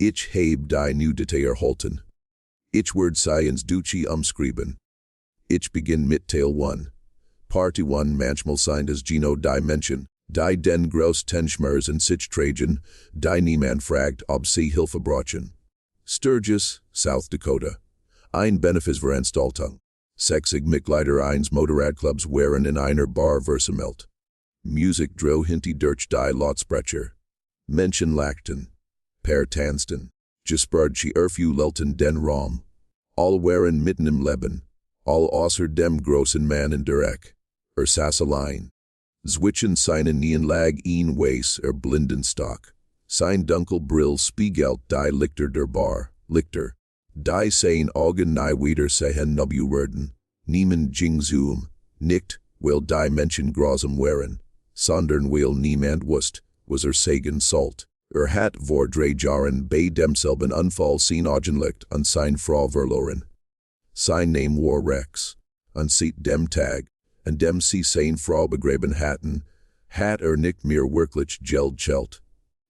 Ich habe die nu Detail erhalten. Ich word science duci umschreiben. Ich begin mit Teil 1. Party 1 manchmal sind es Geno die Menschen, die den groß Tenschmers und sich tragen, die niemand fragt ob sie Hilfe brauchen. Sturgis, South Dakota. Ein Benefice-Veranstaltung. 60 Mitglieder eines Motorradclubs waren in einer Bar versammelt. Musik dro hinti durch die Lautsprecher. Menschen lachten. Per Tanzen. Gespräch sie lelten den Raum. All waren mitten im Leben. All außer dem großen Mann in der Eck. Saß allein. Zwischen seinen Nien lag ein Weiß blinden Stock. Sein dunkel Brill spiegelt die Lichter der Bar. Lichter. Die sein Augen nie wieder sehen nubu werden. Niemand ging nicht, weil die Menschen grausam waren. Sondern weil niemand wusste, was sagen sollt. Hat vor 3 Jahren bei demselben Unfall sein Augenlicht an sein Frau verloren. Sein Name war Rex. An seit dem Tag, an dem sie sein Frau begraben hatten, hat nicht mehr wirklich geldschelt.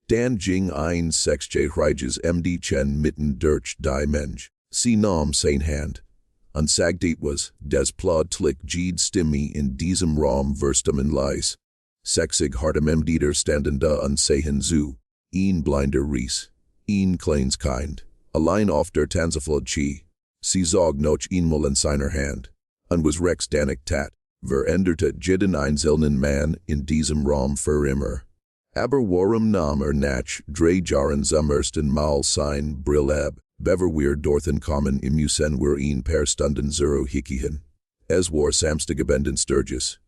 Dan ging ein 6-jähriges Mädchen mitten durch die Mensch. Sie nahm sein Hand. Und sagte etwas, des plötzlich Stimme in diesem Raum verstummen ließ. 60 harte Mädchen standen da und sahen zu. Ein blinder Ries. Ein kleines Kind. Allein auf der Tanzfläche. Sie zog noch einmal in seiner Hand. Und was Rex danig tat, veränderte jeden einzelnen Mann in diesem Raum für immer. Aber warum nahm nach 3 Jahren zum ersten Mal sein Brill ab, bever wir dorthin kommen müssen wir ein paar Stunden zero hikihen. Es war Samstagabend in Sturgis.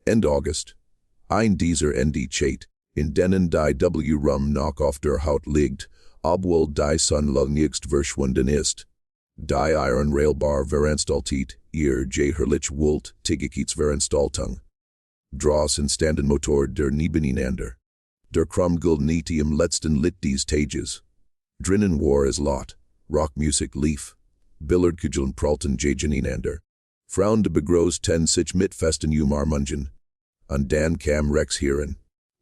End August. Ein dieser Ende Chat, in denen die W Rum noch auf der Haut liegt, obwohl die Sonne nicht verschwunden ist. Die Iron Railbar veranstaltet, ihr jährlich Wult Veranstaltung. Draußen standen Motor der nebeneinander. Der Krummguld nicht im letzten Lit des Tages. Drinnen war es laut, Rockmusik lief. Billardkugeln prallten gegeneinander. Frauen de begroßten sich mit festen Umarmungen. Und dann kam Rex hierin.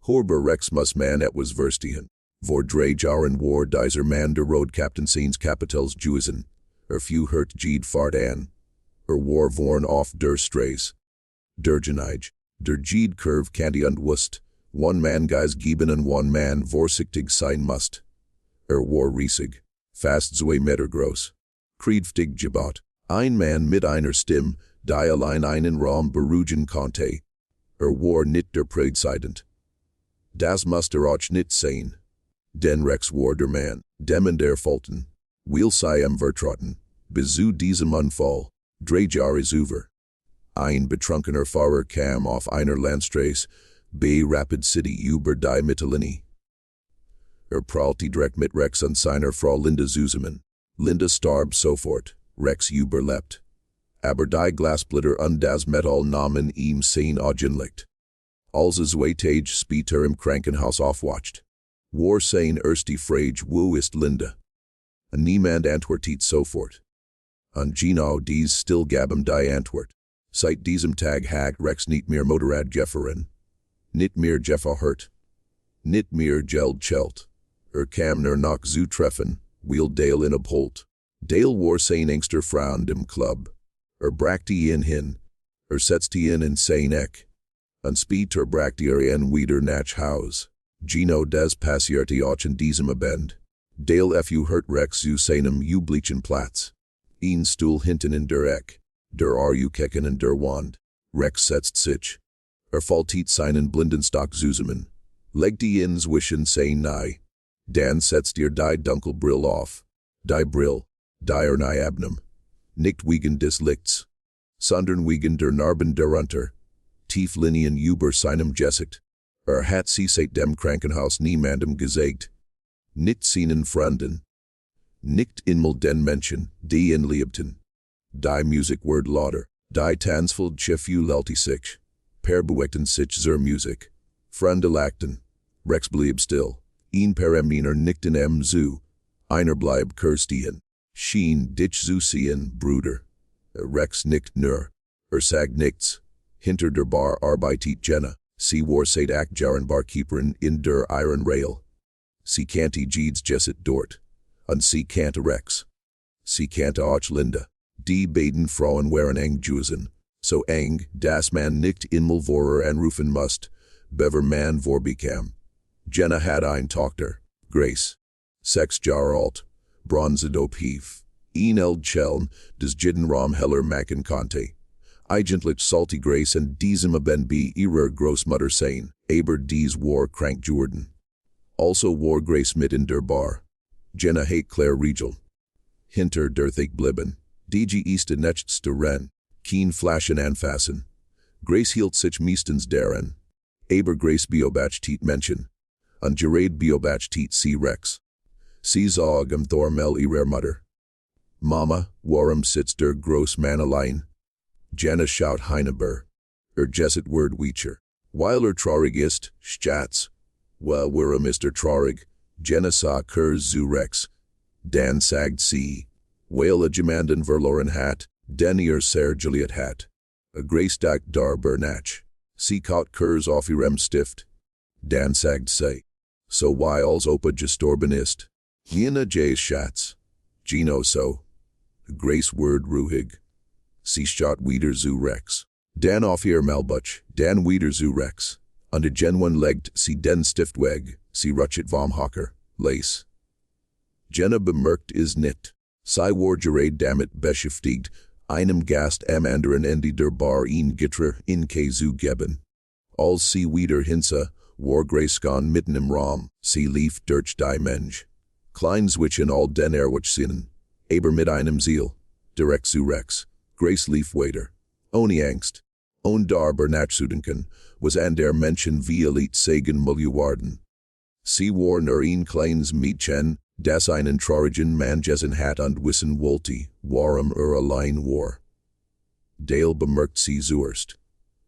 Horber Rex muss man etwas verstehen. Vor 3 Jahren war dieser Mann der Roadkapten seines Kapitals gewesen. Few hört fahrt an. War vorn auf der Straße. Der Genige, der Curve kanti und wust, one man Gas geben und one man vorsichtig sein must. War riesig, fast 2 Meter groß. Kräftig gebaut, ein Mann mit einer Stimme, die allein einen Raum beruhigen konnte. War nicht der Präsident. Das musste auch nicht sein. Denn Rex war der Mann, dem der Fulton. Will sie am vertrauten, bis zu diesem Unfall, 3 Jahre über. Ein betrunkener Fahrer kam auf einer Landstraße, bei Rapid City über die Mittellinie. Prallte direkt mit Rex und seiner Frau Linda zusammen. Linda starb sofort, Rex überlebt. Aber die Glassplitter und das Metall nahmen ihm sein Augenlicht. Als 2 Tage später im Krankenhaus aufwacht, war sein erste Frage, wo ist Linda? Und niemand antwortet sofort. Und genau dies still gaben die Antwort. Seit diesem Tag hat Rex nicht mehr Motorrad gefahren. Nicht mehr gefahren. Nicht mehr geldschelt. Kam noch zu treffen, weil Dale in Abholt. Dale war sein engster Freund im Club. Brachte ihn hin. Setzte ihn in sein Eck. Und später brachte ihn wieder nach Haus. Geno des passierte auch in diesem Abend. Dale fu hört Rex zu seinem üblichen Platz. Ein Stuhl hinten in der Eck. Der Kecken in der Wand. Rex setzt sich. Faltet seinen blinden Stock zusammen. Legt ihn zwischen sein Knie. Dann setzt die dunkel Brill auf. Die Brill, die nie abnahm. Nicht wegen des Lichts. Sondern wegen der Narben darunter. Tieflinien über seinem Gesicht. Hat sie seit dem Krankenhaus niemandem gesagt. Nicht seinen Freunden. Nicht einmal den Menschen, die ihn liebten. Die Musik ward lauter, die Tanzfeld lächelte sich. Bewegten sich zur Musik. Freunde lachten. Rex blieb still. Ein paar Eminer nickten zu. Einer blieb stehen. Schien dich zu sehen, Bruder. Rex nickt nur. Sag nichts. Hinter der Bar arbeitet Jenna. Sie war seit 8 Jahren Barkeeperin in der Iron Rail. Sie kannte jedes dort. Und sie kannte Rex. Sie kannte auch Linda. Die beiden Frauen waren eng Jusen. So eng, das man nicht einmal vorer anrufen musst, bever man vorbekam. Jenna had ein Tochter, Grace. 6 Jahre alt, bronzed op hief. Eld Cheln, des Jidden Rom Heller Maken Conte. Eigentlich salty Grace and diesem ben B ihrer Großmutter sein, aber dies war krank Jordan. Also war Grace mit in der Bar. Jenna hat Claire Riegel. Hinter der Thik blieben. DG Easte nechts te ren. Keen flashen anfassen. Grace hielt sich meestens daran. Aber Grace biobach tiet Menschen. Und gerade biobach tiet sie Rex. Sie zog Thormel ihrer Mutter. Mama, warum sitzt der Großmann allein? Jenna schaut Heineber. Jesset word Weecher. Weil traurig ist, Schatz. Warum ist traurig? Jenna sah zu Rex. Dan sagt sie. Weil jemanden verloren hat, den sehr Juliet hat. Grace sagt dar Bernach. Sie kaut auf ihrem Stift. Dan sagt sie. So weil's opa gestorben ist. Jena Schatz. Gino so. Grace word ruhig. Sie schaut wieder zu Rex. Dan auf ihr Malbuch, Dan wieder zu Rex. Und genuin legt sie den Stift weg, sie rutschet vom Hocker, Lace. Jenna bemerkt is nicht. Sie war gerade damit beschäftigt, einem Gast am anderen Ende der Bar ein Gitter in zu geben. Als sie wieder hinsa, war Grace gone mitten im Raum, sie lief durch die Mensch. Klein zwischen all den Erwachsenen, aber mit einem Ziel, direkt zu Rex. Grace lief weiter. Ohne Angst. Und dar Bernachzudenken, was an der Menschen wie Elite sagen geworden. Sie war nur ein kleines Mädchen, das einen traurigen Mann gessen hat und wissen wollte, warum allein war. Dale bemerkt sie zuerst.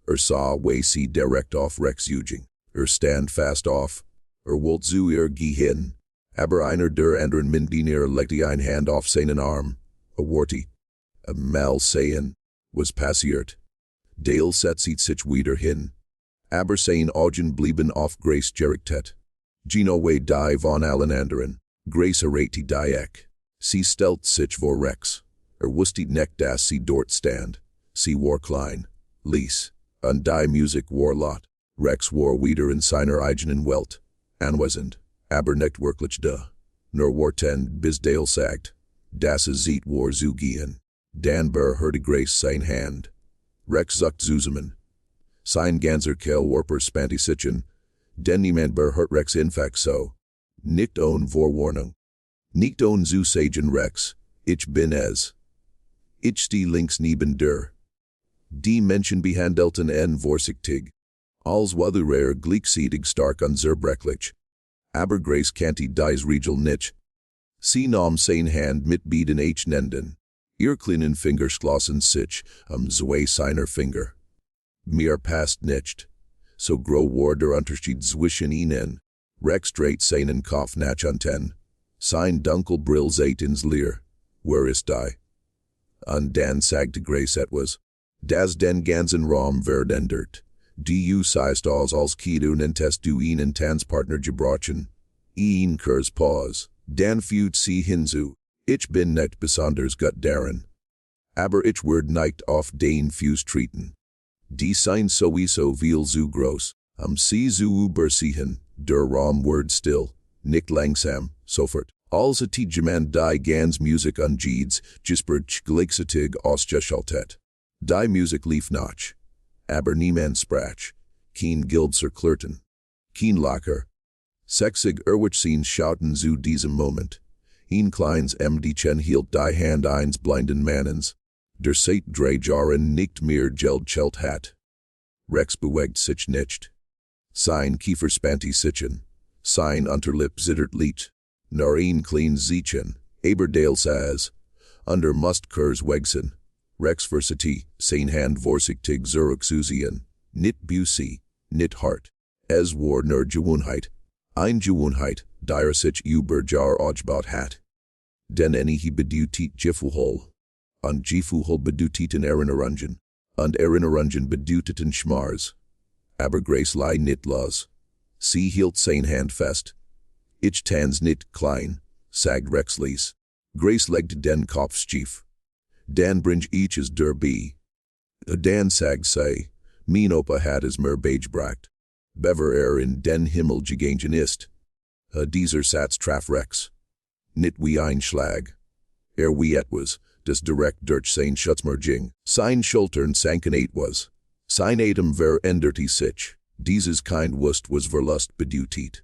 Sah wie sie direkt auf Rex zuging. Stand fast auf. Wollt zu ihr gehen. Aber einer der anderen Mindiner legte ein Hand auf seinen Arm. Worte. Mal sehen, was passiert. Dale setzt sich wieder hin. Aber sein Augen blieben auf Grace gerichtet. Gino we die von allen anderen. Grace errate die Eck. Sie stellt sich vor Rex. Wusste nicht, dass sie dort stand. Sie war klein, leis, und die Musik war laut. Rex war wieder in seiner eigenen Welt. Anwesend, aber nicht wirklich da. Nur warten, bis Dale sagt, das Zeit war zu gehen. Dan hörte Grace sein Hand. Rex zuckt zusammen. Sein ganzer Kerl warper spanty sichen. Denn niemand hört Rex infakt so. Nicht ohne Vorwarnung. Nicht ohne zu sagen Rex, ich bin es. Ich stehe links neben dir. Die Menschen behandelten en vorsichtig. Als wäre gleichzeitig stark und zerbrechlich. Aber Grace kannte dies Regel nicht. Sie nahm sein Hand mit beiden Händen. Ihr kleinen Finger schlossen sich zwei seiner Finger. Mir passt nicht. So groß war der Unterschied zwischen ihnen. Rex dreht seinen Kopf nach unten. Sein Dunkelbrill sieht ins Leer. Wer ist die? Und dann sagte Grace etwas. Das den ganzen Raum verändert. Du seist als Kidun und test du ihnen Tanzpartner gebrochen. Ihn kurs pause. Dan fühlt sie hinzu. Ich bin nicht besonders gut darin. Aber ich werd nicht auf den Fuß treten. Die sein sowieso viel zu groß. Sie zu übersehen, der Raum werd still, nicht langsam, sofort. Als die jemand die ganz Musik angeht, gespräch gleichzeitig ausgeschaltet. Die Musik lief nach. Aber niemand sprach. Kein Gild zerklärten. Kein Lacher. Sechzig Erwachsenen schauten zu diesem Moment. Ein kleines Mädchen hielt die Hand eines blinden Mannes. Der seit 3 Jahren nicht mehr gelächelt hat. Rex bewegt sich nicht. Sein Kiefer spannt sich. Sein Unterlip zittert leicht. Nur ein kleines Zittchen. Aber Dale says. Under must kurs wegsen. Rex versity, sein Hand vorsichtig zurückzusehen. Nicht Bussy, nicht hart. Es war nur Gewohnheit. Ein Gewohnheit, die sich über Jahre aufgebaut hat. Denn he bedeutet Gefühl. Und Gefühl bedeuteten Erinnerungen. Und Erinnerungen bedeuteten Schmerz. Aber Grace lie nicht los. Sie hielt sein Hand fest. Ich tanz nicht klein, sagged Rex lees. Grace legged den Kopfschief. Dan bringe each is der B. Dan sagged say, mijn opa had is mer bracht. Bever in den Himmel gegangen ist. Dieser Satz traf Rex. Nicht wie ein Schlag. Wie etwas, des direkt durch sein Schutzmerging. Sein Schultern sanken was. Sein Atem veränderte sich. Dieses kind Wust was verlust bedutit.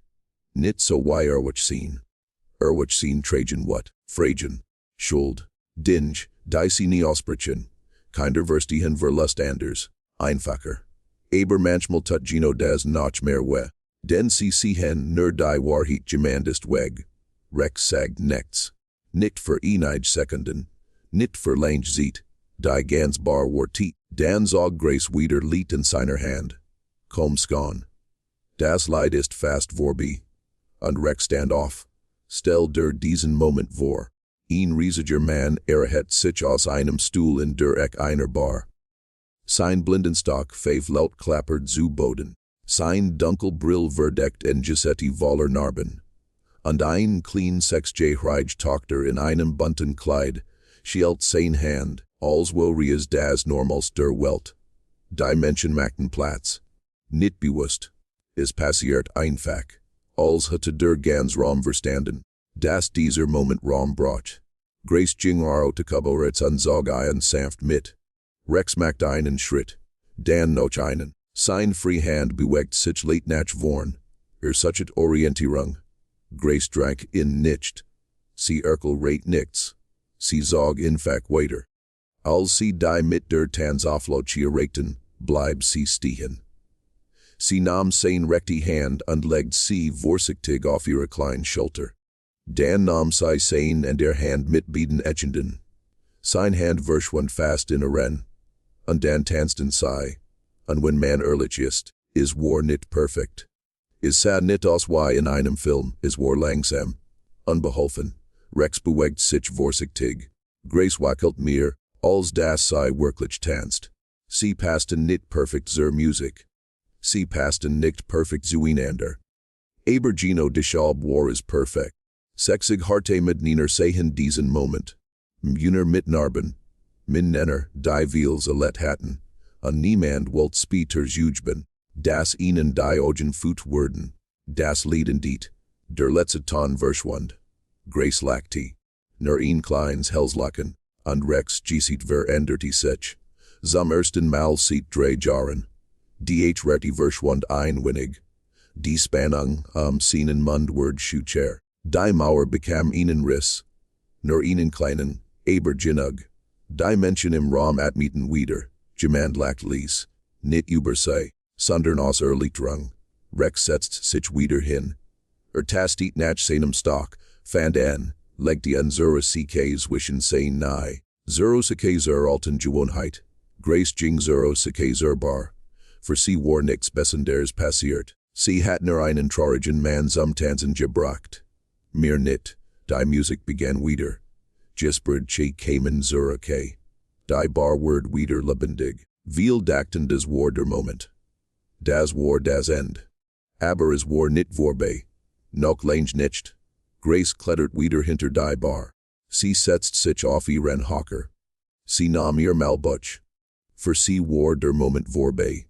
Nicht so wie wach sehen Trajan what, Fragen, Schuld, Dinge, die sie nie aussprechen. Kinder verstehen verlust anders, einfacher. Aber manchmal tut Gino das noch mehr weh. Den sie sehen nur die Wahrheit gemandest weg. Rex sagt nichts. Nicht für einige Sekunden. Nicht für lange Zeit. Die ganz bar Wortit. Dan zog Grace wieder liegt in seiner Hand. Komm skon. Das Leid ist fast vorbei. Und Rex stand auf. Stell der diesen Moment vor. Ein riesiger Mann hat sich aus einem Stuhl in der Eck einer Bar. Sein Blindenstock fave laut klappert zu Boden. Sein dunkel Brill verdeckt en Giuseppe voller Narben. Und ein klein sechsjährige Tochter in einem bunten Kleid, schielt sein Hand, als wäre es das Normals der Welt. Die Menschen machten Platz. Nicht bewusst. Es passiert einfach. Als hatte der ganz Raum verstanden. Das dieser Moment Raum braucht. Grace ging Takuboretz und zog einen sanft mit. Rex macht einen Schritt. Dan noch einen. Sein Freehand bewegt sich late nach vorn. Suchet Orientierung. Grace drank in nicht. Sie rate nichts. Sie zog infak weiter. Als sie die mit der Tanzauflochie erregten, bleib sie stehen. Sie nahm sein rechte Hand und legte sie vorsichtig auf ihre kleinen Schulter. Dan nahm sie sein und der Hand mit beiden Händen. Sein Hand verschwand fast in Rennen. Und Dan tanzten sie. Und wenn man ehrlich ist war nicht perfekt. Sah nicht aus wie in einem Film, war langsam. Unbeholfen. Rex bewegt sich vorsichtig. Grace wackelt mir, als das sie wirklich tanzt. Sie passten nicht perfekt zur Musik. Sie passten nicht perfekt zueinander. Aber Gino deshalb war es perfekt. Sexig harte Medniner sehen diesen Moment. Mjuner mit Narben. Min nenner, die Wils let hatten. Und niemand wollt später zugeben. Das ihnen die Augen fut werden. Das Lieden diet. Der letzte Ton verschwand. Grace lachte. Nur ein kleines Helslachen. Und Rex gesieht veränderte sich. Zum ersten Mal sieht Jahren. Die Rette verschwand ein wenig. Die Spannung seinen Mund wurde schücher. Die Mauer bekam ihnen Riss. Nur einen kleinen, aber genug. Die Menschen im Raum atmeten wieder. Jemand lacht lies. Nicht über sie, sondern aus Erleichterung. Rex setzt sich wieder hin. Tastet nach seinem Stock, fand an, legte unsere CK zwischen sein nahe. Zero CK zur alten Gewohnheit. Grace ging zero CK zur Bar. Für sie war nichts Besonderes passiert. Sie hatten einen traurigen Mann zum Tanzen gebracht. Mir nicht. Die Musik begann wieder. Gispert che kamen zur K. Die Bar ward wieder lebendig. Viel dachten das war der Moment. Das war das End. Aber es war nicht vorbei. Noch lange nicht. Grace klettert wieder hinter die Bar. Sie setzt sich auf ihren Hocker. Sie nahm ihr Malbutsch. Für sie war der Moment vorbei.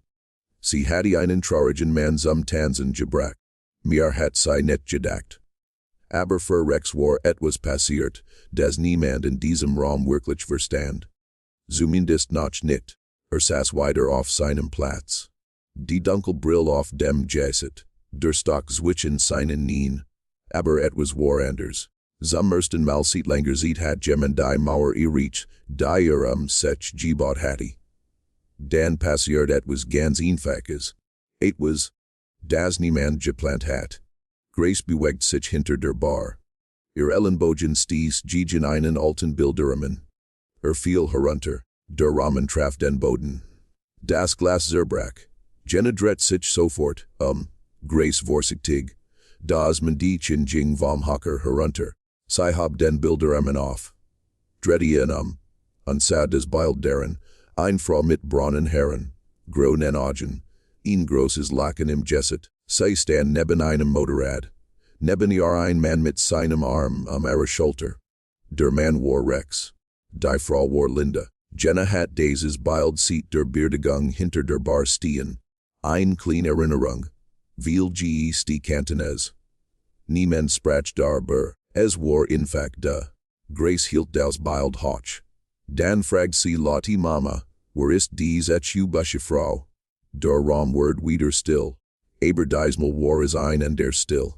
Sie hatte einen traurigen Mann zum Tanzen gebracht. Mir hat sie nicht gedacht. Aber für Rex war etwas passiert, das niemand in diesem Raum wirklich verstand. Zumindest noch nicht. Saß weiter auf seinem Platz. Die dunkel Brill auf dem Geset. Der Stock zwischen seinen Knien. Aber etwas war anders. Zum ersten Mal seit langer Zeit hat jemand die Mauer erreicht, die sich gebaut hatte. Dan passiert etwas ganz Einfaches. Etwas, das niemand geplant hat. Grace bewegt sich hinter der Bar. Ihr Ellenbogen stieß gegen einen alten Bilderrahmen. Fiel herunter. Der Rahmen traf den Boden. Das Glas zerbrach. Jenna dreht sich sofort, Grace vorsichtig. Das Mädchen ging vom Hocker herunter. Sie hab den Bilderrahmen auf. Drehte ihn und sah das Bild darin, ein Frau mit braunen Haaren, grauen Augen, ein großes Lachen im Geset. Sie stand neben einem Motorrad. Neben ihr ein Mann mit seinem Arm ihrer Schulter. Der Mann war Rex. Die Frau war Linda. Jenna hat dieses Bild sieht der Beerdigung hinter der Bar stehen. Ein kleine Erinnerung. Viel ist die Cantonese. Niemand sprach darüber. Es war in fact da. Grace hielt das Bild hoch. Dan fragt sie Lotti Mama, wo ist dies etliche Frau? Der Raum ward wieder still. Aber diesmal war es ein und der still.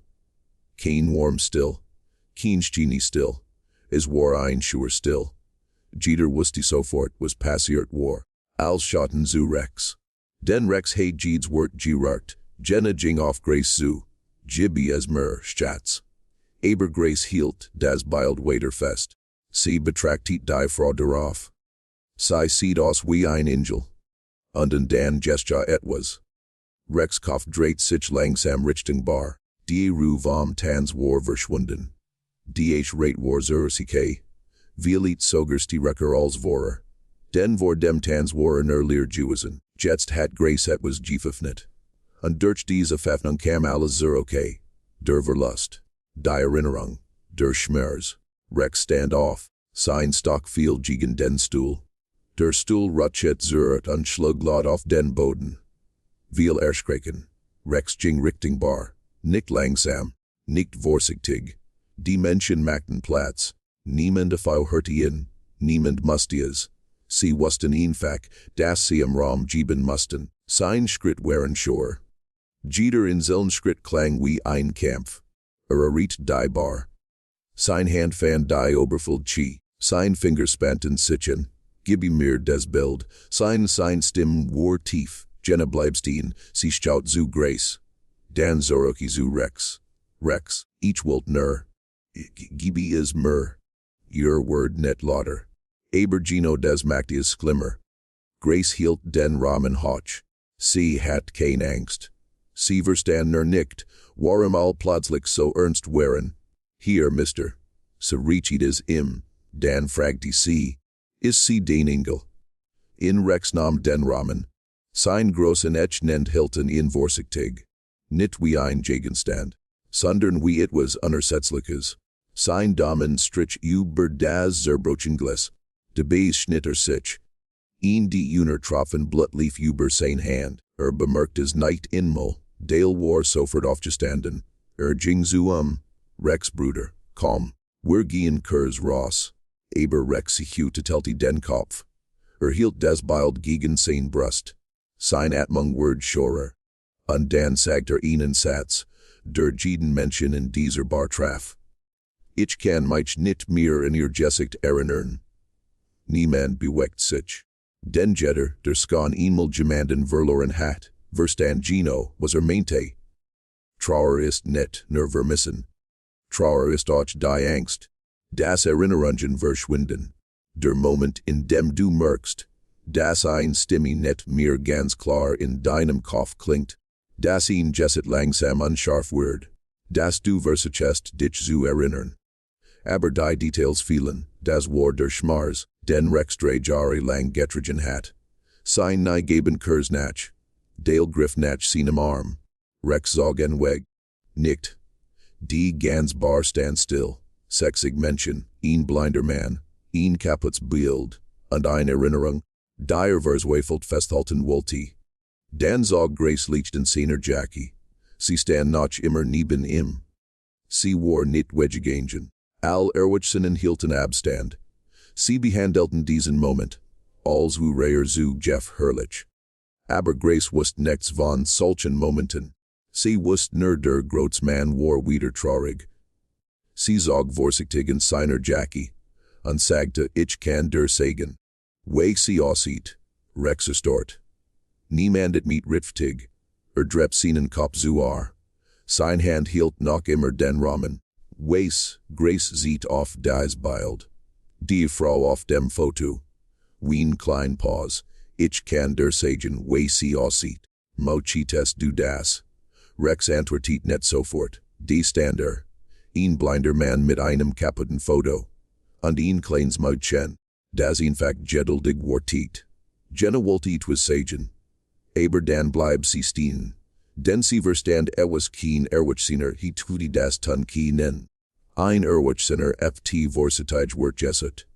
Kein warm still. Kein Genie still. Es war ein Schur still. Jeder wusste sofort was passiert war. Als schotten zu Rex. Den Rex hat Jeeds wort gerart. Jenna ging auf Grace zu. Gibby es mer Schatz. Aber Grace hielt das Bild weiter fest. Sie betrachtet die Frau darauf. Sie sieht aus wie ein Engel. Und Dan gesture etwas. Rex Kopf dreht sich langsam Richtung Bar. Die Ruhe vom Tanz war verschwunden. Die Rate war sich. Vielit sogerst die Recker als vorer. Den vor dem Tanz waren earlier gewesen. Jetzt hat Grace etwas geöffnet. Und durch diese Öffnung kam alles okay. Der Verlust. Die Erinnerung. Der Schmerz. Rex stand auf. Sein Stock fiel gegen den Stuhl. Der Stuhl rutschet zurück und schlug laut auf den Boden. Viel erschrecken. Rex ging Richtung Bar. Nicht langsam. Nicht vorsichtig. Die Menschen machten Platz. Niemand hörte ihn. Niemand musste es. Sie wussten einfach, dass sie im Raum geben mussten. Sein Schritt waren sure. Jeder in seinen Schritt klang wie ein Kampf. Erriet die Bar. Sein Hand fand die Oberfeld chi. Sein Finger spannten sich. Gib mir das Bild. Sein Stimme war tief. Jenna bleibstehen. Sie schaut zu Grace. Dan zurück zu Rex. Rex, ich wollt nur. Gibi is mir. Ihr word net lauter. Aber Gino des macht is schlimmer. Grace hielt den Rahmen hoch. Sie hat kein Angst. Sie verstand nur nicht, warum all plötzlich so ernst waren. Hier, Mister. So reachet is im. Dan fragte sie. Is sie den Engel? In Rex nahm den Rahmen. Sein großen Ech nennt Hilton in vorsichtig. Nicht wie ein Gegenstand. Sondern wie etwas Unersetzliches. Sein Damen strich über das Zerbrochenglas. Dabei schnitt sich. In die Unertroffen Blutlief über sein Hand. Bemerkt es nicht einmal. Dale war sofort aufgestanden. Ging zu Rex Bruder, komm. Wir gehen kurz raus. Aber Rex hütelte den Kopf. Hielt das Bild gegen sein Brust. Sein Atmung ward schorer. Und dann sagte ihnen Satz. Der jeden Menschen in dieser Bar traf. Ich kann mich nicht mehr in ihr Gesicht erinnern. Niemand bewegt sich. Den Jetter, der Skan einmal jemanden verloren hat, verstand Gino, was meinte. Trauer ist nicht nur vermissen. Trauer ist auch die Angst. Das Erinnerungen verschwinden. Der Moment, in dem du merkst, dass ein Stimme nicht mehr ganz klar in deinem Kopf klingt. Das ihn jesset langsam unscharf wird. Das du versichest dich zu erinnern. Aber die Details fehlen, das war der Schmarz, den Rex 3 Jahre lang getragen hat. Sein Geben Kurs nach. Dale griff nach seinem Arm. Rex zog weg. Nicht. Die ganz Bar stand still. 60 Menschen, ein blinder Mann, ein kaputtes Bild, und eine Erinnerung, die verzweifelt festhalten wollte. Dan zog Grace licht in seiner Jacke. Sie stand noch immer neben ihm. Sie war nicht weggegangen. All erwachsenen hielten Abstand. Sie behandelten diesen Moment, als wäre zu Jeff herrlich. Aber Grace wusste nichts von solchen Momenten. Sie wusste nur der Großmann war wieder traurig. Sie zog vorsichtig in seiner Jacke und sagte, ich kann dir sagen. Wie sie aussieht, Rex ist dort. Niemandet mit riftig, dreht seinen Kopf zu Sein Hand hielt noch immer den Rahmen. Weiss, Grace sieht auf das Bild. Die Frau auf dem Foto. Wien klein Pause. Ich kann dir sagen, wie sie aussieht. Mochites du das? Rex antwortet nicht sofort. Die Stander. Ein blinder Mann mit einem kaputten Foto. Und ein kleines Mädchen. Das in fact geduldig wartet. Jenna wollte etwas sagen. Aber dann bleib sie stehen. Den sie verstand etwas keen erwachsener he tudi das tun keenen. Ein erwachsener ft vorsitage wortjesset.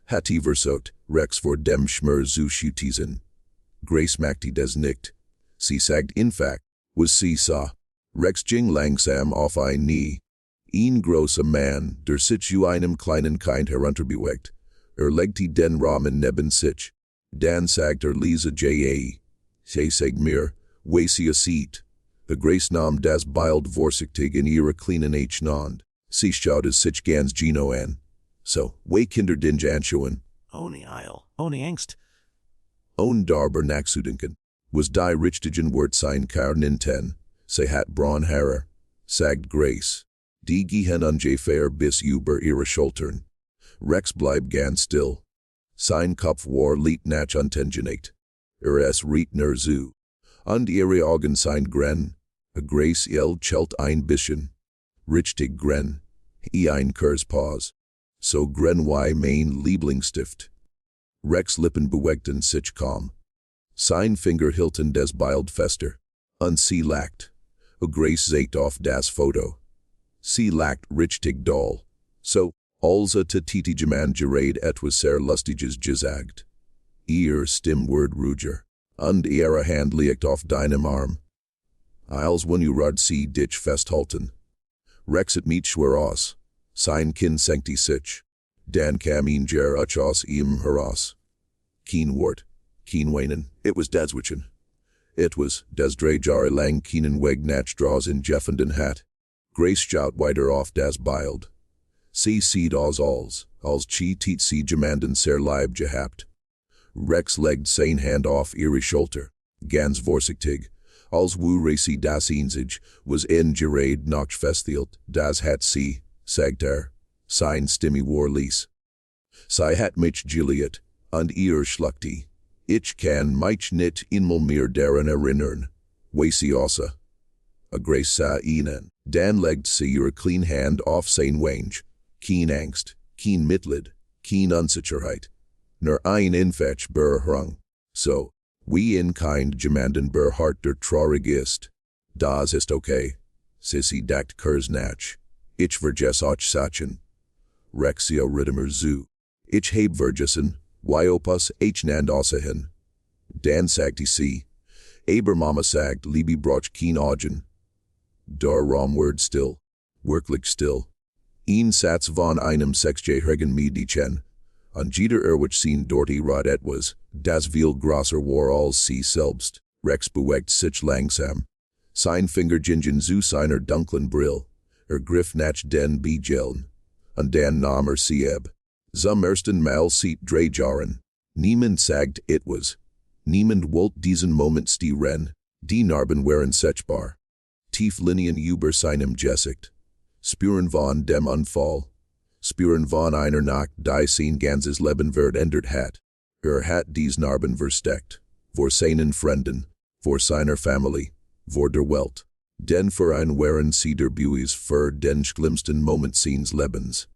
Hati versot, Rex vor dem Schmer zu schutizen. Grace machte des nicht. Sie sagt in fact, was sie sah. Rex ging langsam auf ein Knie. Ein großer Mann, der sich zu einem kleinen Kind herunterbewegt. Legte den Rahmen neben sich. Dan sagt Lisa ja. Sie sagt mir, wie sie sieht. Grace nahm das Bild vorsichtig in ihre kleinen Hand. Sie schaute sich ganz Gino an. So, wie Kinder dinge anschauen. Ohne Eil, ohne Angst. Ohne darüber nachzudenken. Was die richtigen Wort sein Karninten. Sie hat braun Haare. Sagt Grace. Die gehen ungefähr bis über ihre Schultern. Rex bleibt ganz still. Sein Kopf war liegt nach untengenat. Es riecht nur zu. Und ihre Augen sind gren. Grace chelt ein bisschen. Richtig gren. Ein Kurspause. So gren wie mein Lieblingsstift. Rex Lippen bewegten sich kaum. Sein Finger hielten des Bild fester. Und sie lacht. Grace zeigt auf das Foto. Sie lacht richtig doll. So, also te titigeman gerade etwas sehr lustiges gesagt. Ihr Stimme word ruhiger. Und ihre Hand liegt auf deinem Arm. Als wenn du rad sie dich festhalten. Rex it mich schwer aus. Sein Kinn senkte sich. Dan kam ihn ger aus ihm heraus. Keen Wort. Keen weinen. It was deswitchen. It was des drei Jahre lang keenen Weg nach draws in Jeffenden hat. Grace schaut weiter auf das Bild. Sie sieht als chi tiet sie jemanden sehr lieb gehabt. Rex legt sein Hand auf ihre Schulter, ganz vorsichtig, als wäre sie das Einzige, was gerade noch festhielt, das hat sie, sagt sein Stimme war leise. Sie hat mich geliebt, und ihr schluckte. Ich kann mich nicht einmal mehr daran erinnern, wie sie aussah. Grace sah ihnen, dann legt sie ihre kleine Hand auf sein Wange. Keen Angst, keen Mitleid, keen Unsicherheit. Nur ein Infetch Berhrung. So, wie in kind jemanden Berhart der traurig ist. Das ist okay. Sissy dacht kurz nach. Ich vergess euch Sachen. Rexia Rittimer zu. Ich heb vergessen, wie opus nand aussehen. Dan sagte sie. Aber Mama sagt, Liebe braucht keen Augen. Der Raum word still. Wirklich still. Ein Satz von einem sechsjährigen Mädchen. Und jeder sehen dorti rot etwas, das viel grosser war als sie selbst. Rex bewegt sich langsam. Sein Finger gingen zu seiner dunklen Brill. Griff nach den Begeln. Und dann nahm sie ab. Zum ersten Mal seit 3 Jahren. Niemand sagt etwas. Niemand wollte diesen Moment stieren. Die Narben waren sichtbar. Tieflinien über seinem Gesicht. Spüren von dem Unfall. Spüren von einer Nacht, die sein ganzes Leben verändert hat. Hat dies Narben versteckt. Vor seinen Freunden. Vor seiner Familie. Vor der Welt. Denn für ein waren sie der Buis für den schlimmsten Moment seines Lebens.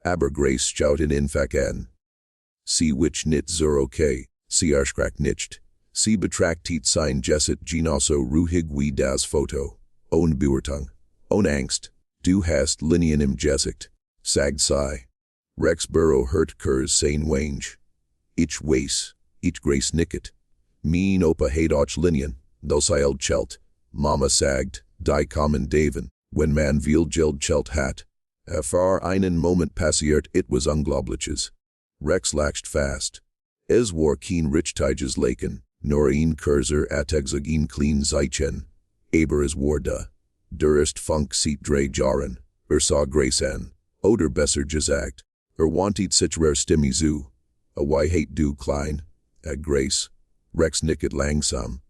Aber Grace schaut ihn einfach an. Sie wich nicht zur okay. Sie erschrak nicht. Sie betrachtet sein Gesicht genauso ruhig wie das Foto. Ohne Beurteilung. Ohne Angst. Du hast Linien im Gesicht, sagt sie. Rex Burrow hört kurz sein Wange. Ich weiß, ich Grace nicket. Mein Opa hat auch Linien, das eilt chelt. Mama sagt, die kommen Daven, wenn man viel Geld chelt hat. Für einen Moment passiert etwas Unglaubliches. Rex lacht fast. Es war kein Richtiges Laken, nur ein Kurzer Atexig ein klein Zeitchen. Aber es war da. Der ist Funk seit 3 Jahren. Sah Grace an. Oder besser gesagt. Wanted sich rare Stimme zu. Wie hat du klein? Grace. Rex nicket langsam.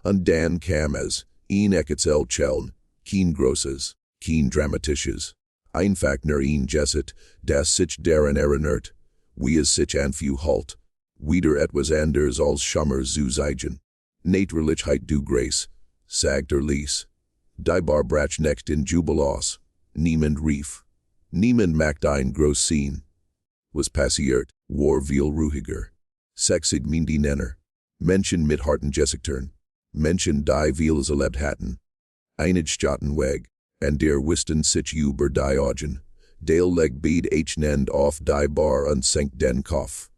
Und dann kam es. Ein Ecketzel cheln. Kein Grosses. Kein Dramatisches. Einfach nur ein Gesicht, das sich daran erinnert. Wie es sich anfühlt. Wieder etwas anders als Schummer zu zeigen. Naturlichkeit du Grace. Sagt Lise. Die Bar brach next in Jubel aus. Niemand rief. Niemand macht ein groß Scene. Was passiert, war viel ruhiger. Sexig mind die Nenner. Menschen mit harten Gesichtern. Menschen die viel erlebt hatten. Einige Staaten weg, and der wisten sich über die Augen. Dale leg beid nend auf die Bar und senkt den Kopf.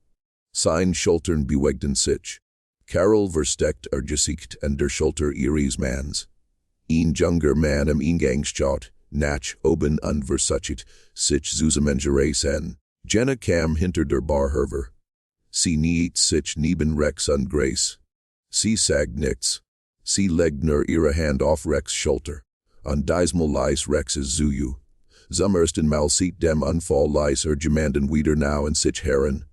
Sein Schultern bewegten sich. Carol versteckt Gesicht and der Schulter ihres Manns. Ein junger Mann im Ingangsschaut, nach oben und versucht, sich zusammenzureißen. Jenna kam hinter der Bar hervor. Sie niet sich neben Rex und Grace. Sie sagt nichts. Sie legt nur ihre Hand auf Rex' Schulter. Und diesmal ließ Rex es zu. Zum ersten Mal sieht dem Unfall ließ jemanden wieder now in sich herren.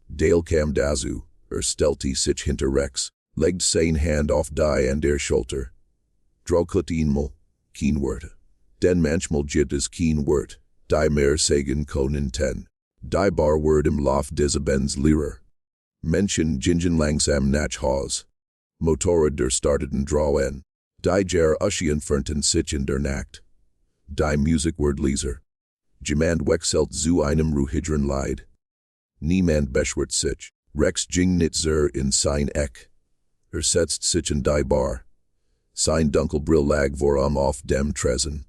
Dale kam dazu, stellte sich hinter Rex, legt seine Hand auf die an der Schulter. Drohkut einmal, kein Wort. Denn manchmal gibt es kein Wort, die mehr sagen können ten. Die Bar Wort im Lauf des Abends Lehrer. Menschen gingen langsam nach Haus. Motorrad der starteten drauen. Die Jar Ushien fernten sich in der Nacht. Die Musikwordleser. Jemand wechselt zu einem ruhigeren Lied. Niemand beschwert sich. Rex ging nicht zur in sein Eck. Setzt sich in die Bar. Sein Dunkelbrill lag voram auf dem Tresen.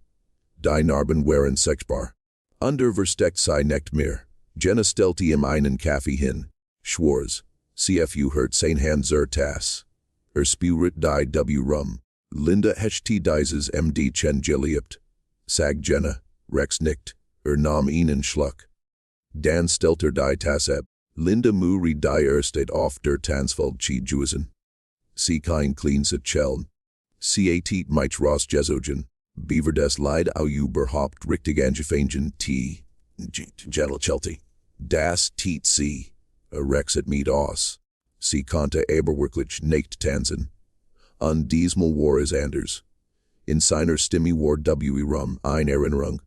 Die Narben waren sichtbar. Under versteckt sei nicht mehr. Jenna stellte ihm einen Kaffee hin. Schwarz. CFU hört sein Hand zur Tasse. Spürt die W rum. Linda HT dieses MD chen geliebt. Sag Jenna, Rex nickt, nahm ihnen Schluck. Dan stellte die Tasse ab. Linda muri die erste auf der Tanzfeld juizen. Sie kein kleines Cheln. Sie atet mich rausgezogen. Beaver des Leid au überhaupt richtig angefangen T. Lächelte. Das Tiet sie. Rex et mit aus. Sie konnte aber wirklich nicht tanzen. Und diesmal war es anders. In seiner Stimme war rum eine Erinnerung.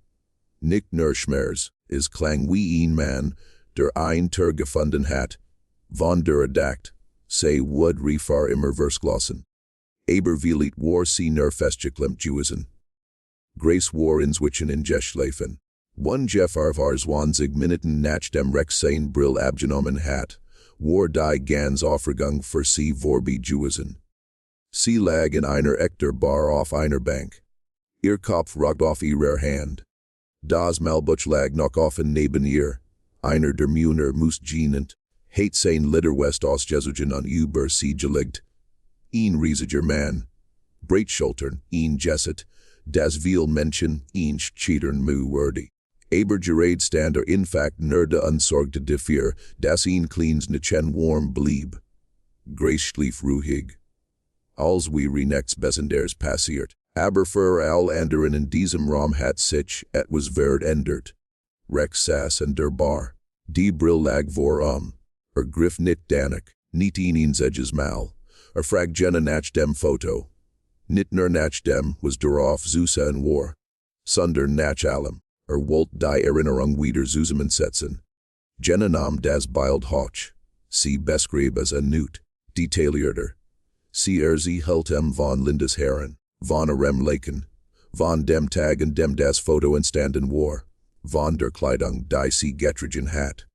Nicht nur Schmerz, es klang wie ein Mann, der ein Tier gefunden hat. Von der Adacht, sei would refar immer versglossen. Aber vielleicht war sie nur festgeklemmt gewesen. Grace war inzwischen in Geschlafen. One Jeff Arvars 20 Minuten nach dem Rex sein Brill abgenommen hat, war die ganz Aufregung für sie vorbei gewesen. Sie lag in einer echter Bar auf einer Bank. Ihr Kopf ragt auf ihrer Hand. Das Malbuch lag noch offen neben ihr. Einer der Mühner muss genend, hat sein Liderwest ausgezogen und über sie gelegt. Ein riesiger Mann. Breitschultern, ein Jesset, das viel Menschen, ein Cheatern würdig. Aber gerade stand in fact nur de unsorgte dafür, dass ein kleines Nichen warm blieb. Grace schlief ruhig. Als wir next besonders passiert, aber für all anderen in diesem Raum hat sich etwas verändert. Rex saß in der Bar. Die Brill lag voram. Griff nicht danach, nicht in seines Mal. Fragt Jenna nach dem Foto. Nicht nur nach dem, was darauf Zusa und war. Sondern nach allem. Wollt die Erinnerung wieder zusammensetzen. Jenna nahm das Bild hoch. Sie beschrieb es erneut, detaillierter. Sie hält von Lindas Herren, von ihrem Laken, von dem Tag an dem das Foto entstanden war, von der Kleidung, die sie getragen hat,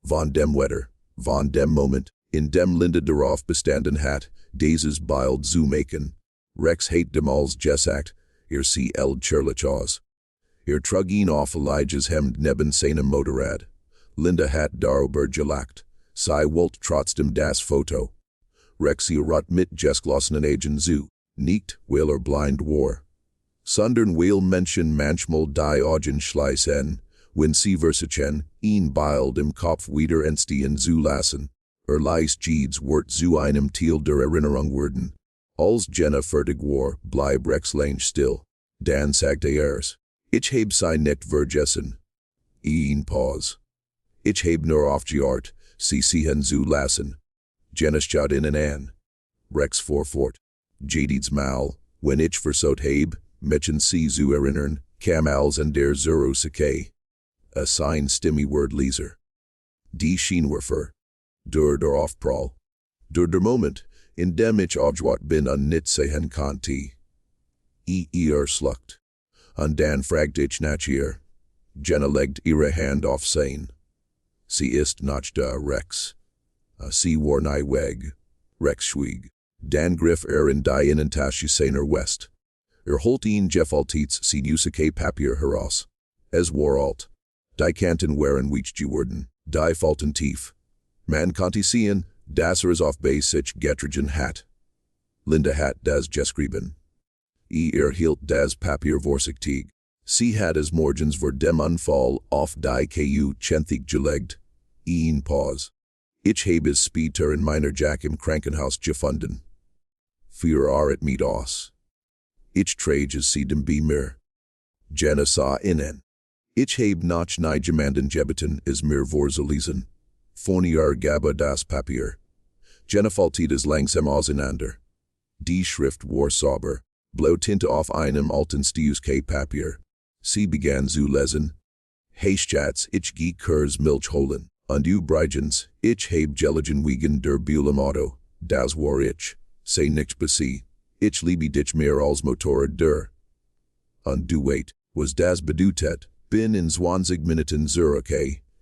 von dem Wetter, von dem Moment, in dem Linda darauf bestanden hat, dieses Bild zu machen. Rex hat dem als gesagt, sie churlich aus. Trug ihn auf Elijah's Hemd neben seinem Motorrad. Linda hat darüber gelacht. Sie wollte trotzdem das Foto. Rex rot mit geschlossenen Augen zu, nicht weil blind war. Sondern weil Menschen manchmal die Augen schließen, wenn sie versuchen, ein Bild im Kopf wieder entstehen zu lassen. Ließ jedes Wort zu einem Teil der Erinnerung werden. Als Jenna fertig war, blieb Rex lang still. Dan sagte Ich habe sie nicht vergessen. Ein Pause. Ich habe nur aufgehört, sie sehen zu lassen. Jenna schaut ihnen an. Rex fuhr fort. Jedes Mal, wenn ich versucht habe, Mädchen sie zu erinnern, kam als in der Zurosake. Sein Stimmewordleser. Die Scheinwerfer. Der Aufprall. Der Moment, in dem ich aufgewacht bin und nicht sehen konnte. Schluckt. Und dann fragte ich nach ihr. Jenna legt ihre Hand auf sein. Sie ist nicht da, Rex. Sie war nie weg. Rex schwieg. Dan Griff in die in Tashi Sainer West. Holteen Jeff Altiets seed Usake Papier Heraus. Es war alt. Die Kanten waren weich geworden. Die Falten tief. Man konnte sehen, dass auf bei sich getrigen hat. Linda hat das geschrieben. Hielt das Papier vorsichtig. Sie hat es morgens vor dem Unfall auf die Ku Chenthig gelegt. Pause. Ich habe es später in meiner Jack im Krankenhaus gefunden. Für et mit aus. Ich trage es sie dem Beamer. Jenna sah innen. Ich habe noch nie jemanden gebeten es mir vorzulesen. Von gaba das Papier. Jenna faltet es langsam auseinander. Die Schrift war sauber. Blau Tinte auf einem alten Papier. Sie begann zu lesen. Hey Schatz, ich geh Kurs Milch holen. Und übrigens, ich hab gelegen wegen der Bulem Auto. Das war ich. Sei nicht besi. Ich liebe dich mehr als Motorrad der. Und du wait, was das bedeutet? Bin in 20 Minuten zurück,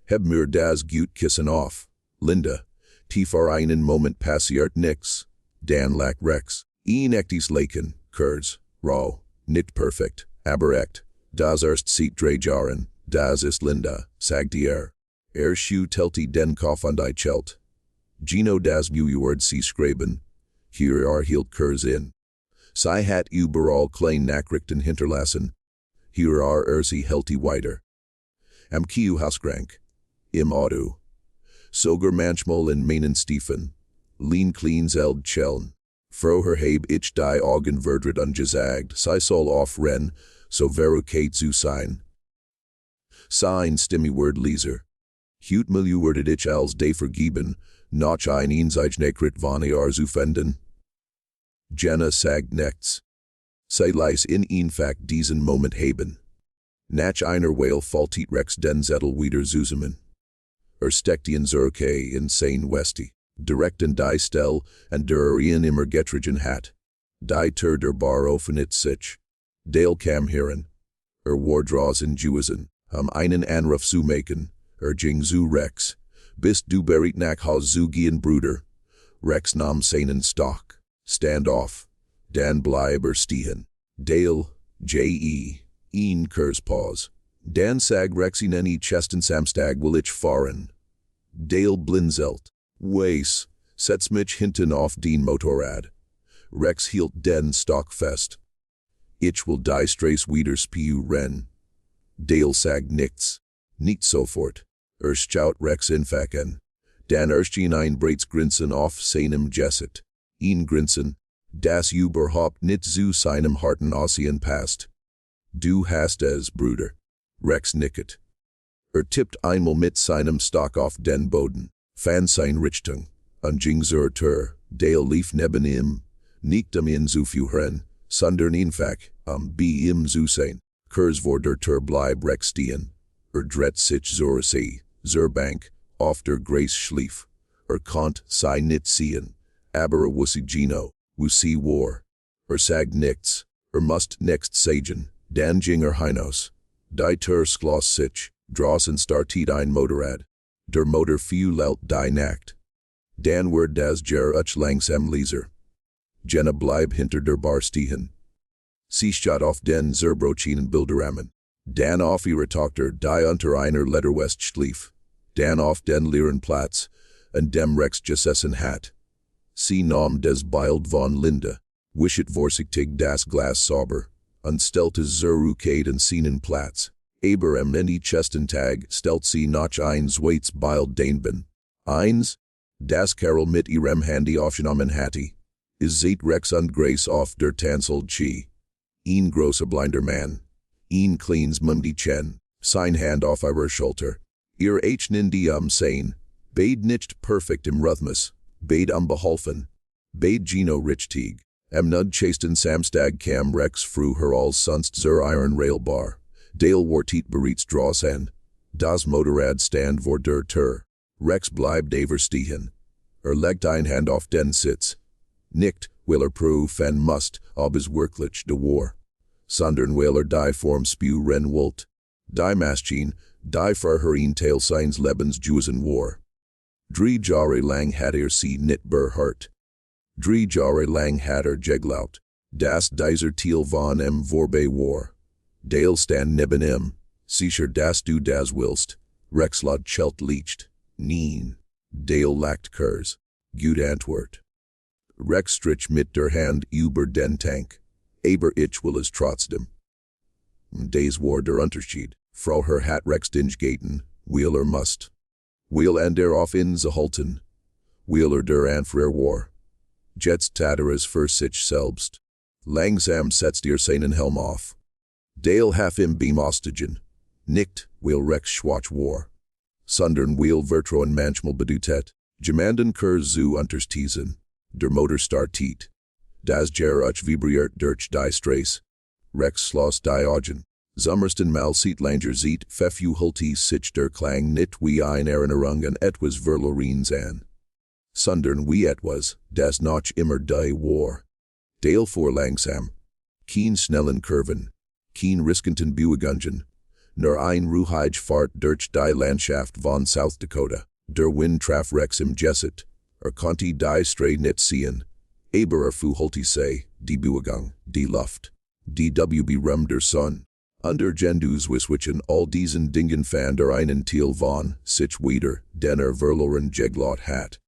heb mir das gut kissen auf. Linda, tiefer einen Moment passiert nix. Dan lag Rex. Echtes Laken, Kurs, Rau, nicht perfekt, aber echt. Das seit 3 Jahren, das ist Linda, sagte telti den Kopf an die Chelt. Gino das Buword sie schreiben. Hier hielt Kurs in. Sie hat überall kleine Nachrichten hinterlassen. Hier sie helti weiter. Am Hausgrank. Im Auto. Sogar manchmal in meinen Stiefen. Lean cleans Cheln. Froher habe ich die Augen verdreht angesagt, sie soll aufrennen, so Kate zu sein. Sein Stimmyword leser. Hut miljuwerdet ich als de vergeben, noch ein Einzeichneckrit von zu finden. Jenna sagt nichts. Sie leis in fact diesen Moment haben. Nach einer Weile faltet Rex den Zettel wieder zusammen. Steckt ihn zurück in sein Westi. Direkt in die Stelle, and der immer getrigen hat. Die Tür der Bar offnet sich. Dale kam heran. War draußen gewesen, einen Anruf zu machen. Ging zu Rex. Bist du bereit nach Haus zu gehen, Bruder? Rex nahm seinen Stock. Stand off. Dan bleib stehen. Dale, Ihn Kurs Pause. Dan sag Rex in any chesten Samstag will ich fahren. Dale blinzelt. Weis, setz mich hinten auf den Motorrad. Rex hielt den Stock fest. Ich will die Straße wieder spielen rennen. Dale sag nichts. Nicht sofort. Schaut Rex in Facken. Dan ihn ein breites Grinsen auf seinem Gesicht. Grinsen, das überhaupt nicht zu seinem harten Aussehen passt. Du hast es, Bruder. Rex nicket. Tippt einmal mit seinem Stock auf den Boden. Fan sein Richtung. Und ging zur Tür. Dale lief neben ihm. Nicht ihn zu führen, sondern einfach, bei ihm zu sein. Kurs vor der Tür bleib Rex stehen. Dreht sich zur See, zur Bank, auf der Grace schlief. Konnt sei nicht sehen. Aber wusste Gino, sie war. Sag nichts. Must nichts sagen. Dan ging hinaus. Die Tür schloss sich. Draußen startet ein Motorrad. Der Motor laut die Nacht. Dan wird das langsam leiser. Jenna bleib hinter der Bar stehen. Sie schaut auf den zerbrochenen Bilderrahmen. Dan auf ihre Tochter, die unter einer Lederwest schlief. Dan auf den leeren Platz, und dem Rex gesessen hat. Sie nahm des Bild von Linda, wischet vorsichtig das Glas sauber, und stellte zurück den seinen Platz. Aber am Ende Tag stellt sie noch ein zweites Bild daneben. Eins, das Carol mit ihrem Handy aufgenommen hatte. Seit Rex und Grace auf der Tanzel. Großer blinder Mann. Kleines Mädchen, sein Hand auf ihrer Schulter. Ihr Hnen die sein. Beid nicht perfekt im Rhythmus. Beid beholfen. Beid Gino richtig. Am chasten Samstag kam Rex früher als sonst zur Iron Railbar. Dale wartet bereits draußen. Das Motorrad stand vor der Tür. Rex bleibt stehen. Legt ein Hand auf den Sitz. Nicht, weil prüfen must, ob es wirklich de war. Sondern weil die Form spüren wollt. Die Maschine, die Verherin Teil seines Lebens gewesen war. 3 Jahre lang hat sie nicht berhört. Jahre lang hatter Geglaut, das dieser Teil von Vorbe war. Dale stand neben sicher dass du das willst, Rex laut Chelt licht, neen. Dale lacht Kurs, gut Antwort. Rex strich mit der Hand über den Tank, aber ich will es trotzdem. Days war der Unterschied, Frau her hat Rex gaten, Wheeler must. Wheel and der auf in ze halten. Wheeler der Anfrer war. Jets tatteres für sich selbst. Langsam setzt ihr seinen Helm auf. Dale half im Beam ostigen. Nicht, Wheel Rex schwach war. Sondern Wheel vertrauen manchmal bedutet. Gemanden Kurs zu unterstießen. Der Motor startet. Das Gerach vibriert durch die Straße. Rex schloss die Augen. Sommersten mal sieht Langer sieht, Pfeffu hulti sich der Klang nicht wie ein Erinnerung an etwas Verlorens an. Sondern wie etwas, das noch immer die war. Dale fuhr langsam. Kein schnellen Kurven. Kein riskenten Bewegungen. Nur ein ruhige Fahrt durch die Landschaft von South Dakota. Der Wind traf Rex im Jesset. Konnte die Stray nicht sehen. Aber fu hulti sei, die Bewegung, die Luft. Die WB der Sonne. Under Gendus wiswichen all diesen Dingen fand einen Teil von, sich wieder, denner verloren Jeglot hat.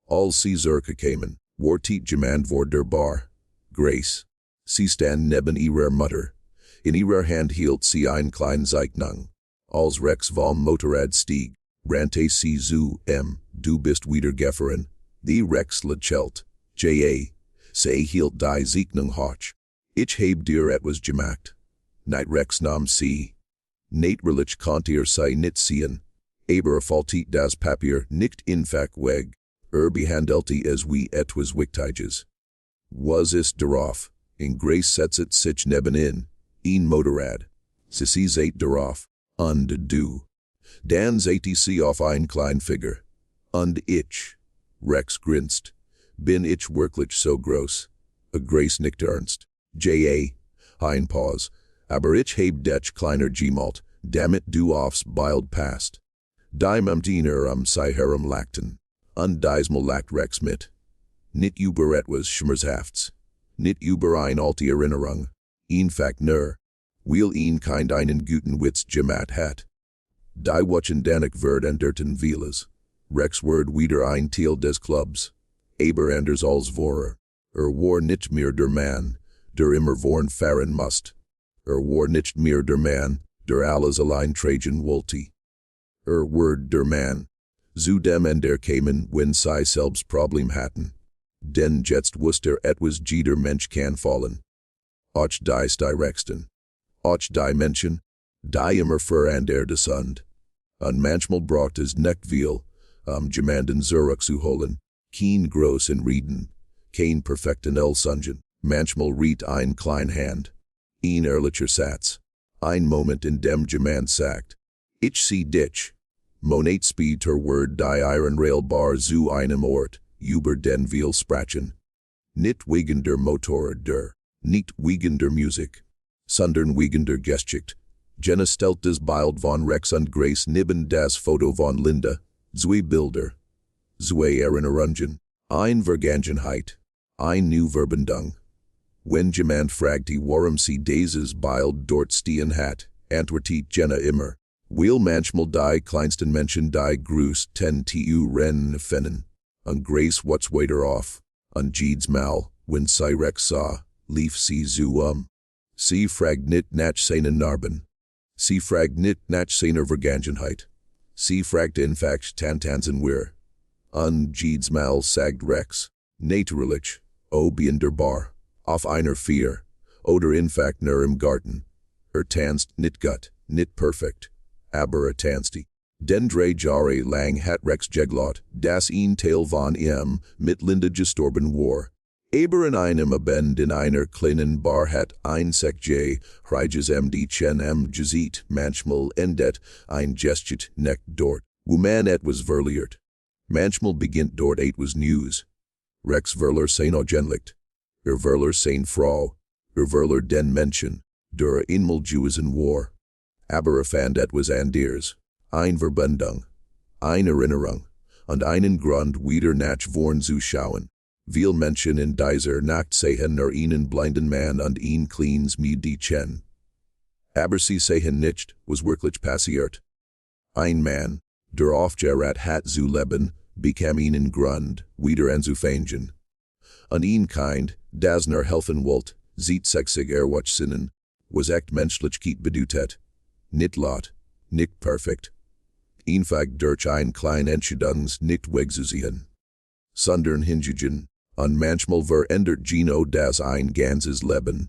All sie zurke kamen, wartet jemand vor der Bar. Grace. Sie stand neben ihrer Mutter. In ihrer Hand hielt sie ein klein Zeichnung. Als Rex vom Motorrad stieg, rannte sie zu du bist wieder gefahren. Die Rex lächelte. Sie hielt die Zeichnung hoch. Ich hab dir etwas gemacht. Nicht Rex nahm sie. Natürlich konnte sei nicht sehen. Aber faltit das Papier nicht einfach weg. Behandelte es wie etwas Wichtiges. Was ist darauf? In Grace setzet sich nebenin. Ein Motorrad. Sie seht darauf. Und du. Dann seht sie auf ein klein Figur. Und ich. Rex grinst. Bin ich wirklich so groß? Grace nickt ernst. Ein Pause. Aber ich hab dich kleiner gemalt, damit du aufs Bild passt. Die Diener sie herumlachten. Und diesmal lacht Rex mit. Nicht über etwas Schmerzhafts. Nicht über ein alte Erinnerung. Einfach nur, weil kind einen guten Witz gemacht hat. Die Watchen danig wird anderten Vieles. Rex wird wieder ein Teil des Clubs. Aber anders als vorher. War nicht mehr der Mann, der immer vorn fahren musst. War nicht mehr der Mann, der alles allein tragen wollte. Word der Mann. Zu dem en der kamen, wenn sie selbst Problem hatten. Denn jetzt wusste etwas jeder Mensch kann fallen. Och die Styrexten. Och die Menschen, die immer vorander desund. Und manchmal braucht es nicht viel, jemanden zurückzuholen. Kein groß in Reden. Kein perfekten Elsungen. Manchmal riet ein klein Hand. Ein ehrlicher Satz. Ein Moment in dem jemand sagt. Ich see dich. Monat später word die Iron-Rail-Bar zu einem Ort, über den wir sprachen. Nicht wegen der Motorräder, nicht wegen der Musik, sondern wegen der Geschichte. Jenna stellt das Bild von Rex und Grace neben das Foto von Linda. Zwei Bilder. Zwei Erinnerungen. Ein Vergangenheit. Ein new Verbindung. Wenn jemand fragte warum sie dieses Bild dort stehen hat, antwortet Jenna immer. Weil manchmal die kleinsten Menschen die größten Rennen finden. Und Grace what's weiter auf. Und jedes Mal, wenn sie Rex sah, lief sie zu Sie fragt nicht nach seinen Narben. Sie fragt nicht nach seiner Vergangenheit. Sie fragt in fact Tanzen wir. Und jedes Mal sagt Rex, natürlich, in der Bar, auf einer Vier, oder in fact nur im Garten. Tanzt nicht gut, nicht perfekt. Aber tanzte. Den 3 Jahre lang hat Rex Jeglot, das ein Teil von mit Linda gestorben war. Aber in einem Abend in einer kleinen Bar hat ein Sekje, Reiges die Chen gesieht, manchmal endet ein Gestit nicht dort, wo man etwas verliert. Manchmal beginnt dort etwas News. Rex verler sein Augenlicht. Verler sein Frau. Verler den Menschen, der einmal Jewesen war. Aber fand etwas anders. Ein Verbindung. Eine Erinnerung. Und einen Grund wieder nach vorn zu schauen. Viel Menschen in dieser Nacht sehen nur einen blinden Mann und ein kleines Mädchen. Aber sie sehen nicht, was wirklich passiert. Ein Mann, der aufgehört hat zu leben, bekam einen Grund, wieder anzufangen. Und ein Kind, das nur helfen wollte, sieht sich erwachsen, was echt Menschlichkeit bedeutet. Nicht laut, nicht perfekt. Einfach durch ein kleines Entscheidungs nicht wegzusehen. Sondern hingegen, und manchmal verändert das ein ganzes Leben.